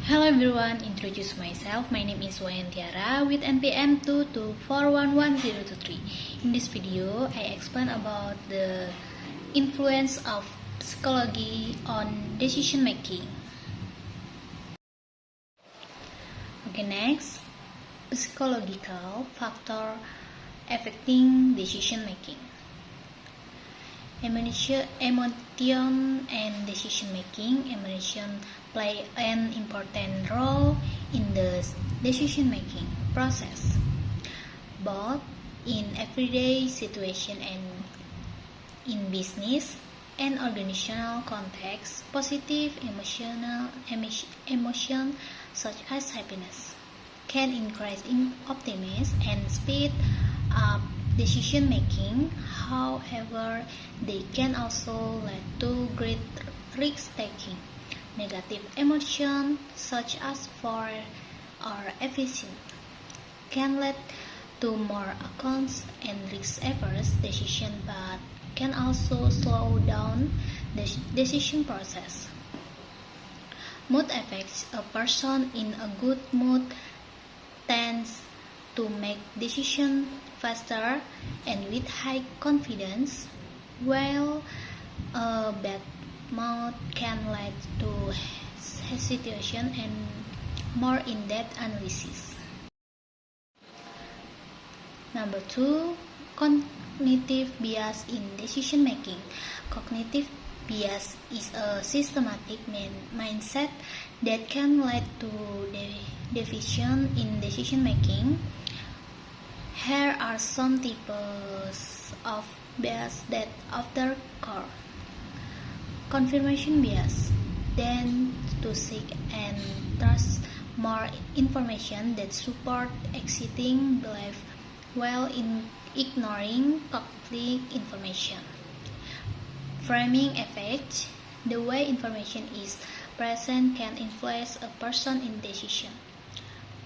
Hello everyone, introduce myself. My name is Wayan Tiara with NPM 224111023. In this video, I explain about the influence of psychology on decision making. Okay, next, psychological factor affecting decision making. Emotion and decision making. Emotion play an important role in the decision making process, both in everyday situation and in business and organizational context. Positive emotion such as happiness can increase in optimism and speed up decision making. However, they can also lead to great risk taking. Negative emotion such as fear or aversion can lead to more accounts and risk-averse decision, but can also slow down the decision process. Mood affects. A person in a good mood tends to make decisions faster and with high confidence, while a bad mood can lead to hesitation and more in-depth analysis. Number 2, cognitive bias in decision making. Cognitive bias is a systematic mindset that can lead to deviation in decision making. Here are some types of bias that often occur. Confirmation bias, then to seek and trust more information that support existing belief while ignoring conflicting information. Framing effect, the way information is present can influence a person in decision.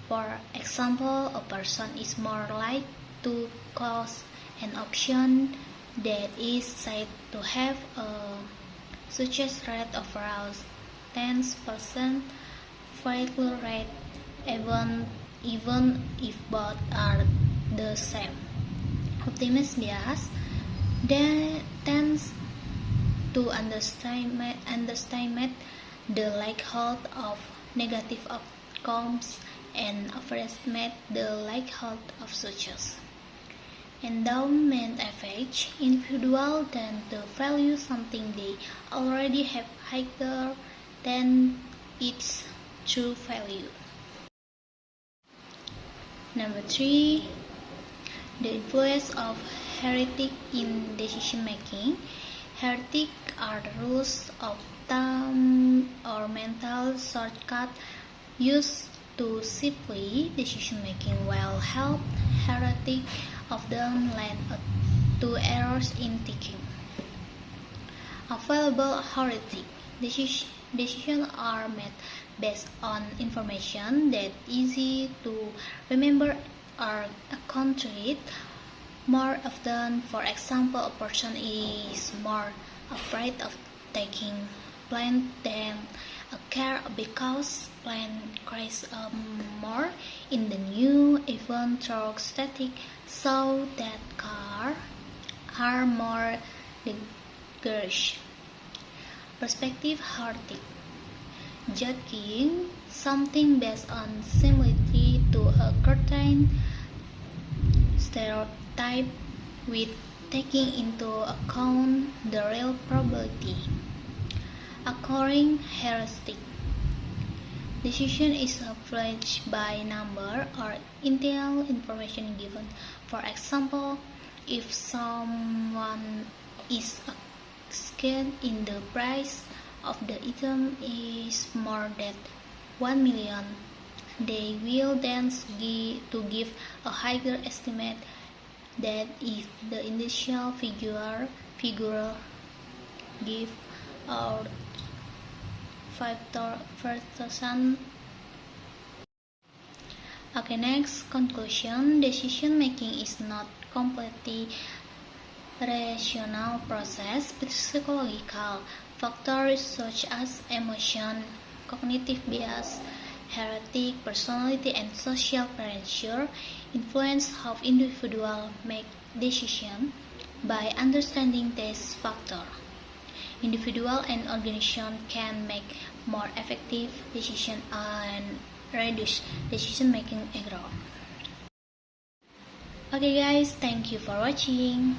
For example, a person is more likely to choose an option that is said to have a success rate of around 10% failure rate, even if both are the same. Optimist bias tends to underestimate the likelihood of negative outcomes and overestimate the likelihood of success. Endowment effect, individuals tend to value something they already have higher than its true value. Number 3, the influence of heuristic in decision making. Heuristic are the rules of thumb or mental shortcut used to simplify decision making, while heuristic often lead to errors in thinking. Available heuristic decisions are made based on information that is easy to remember or accounted more often. For example, a person is more afraid of taking a plane than a car because plane crash more in the news, even though statistics show that cars are more dangerous. Perspective heuristic, judging something based on similarity to a certain stereotype with taking into account the real probability. Occurring heuristic decision is influenced by number or initial information given. For example, if someone is skilled in the price of the item is more than 1 million, they will then give a higher estimate than if the initial figure give out 5,000. Okay, next, conclusion. Decision making is not completely rational process. Psychological factors such as emotion, cognitive bias, heritage, personality, and social pressure influence how individuals make decisions. By understanding these factors, individuals and organizations can make more effective decisions and reduce decision-making error. Okay guys, thank you for watching.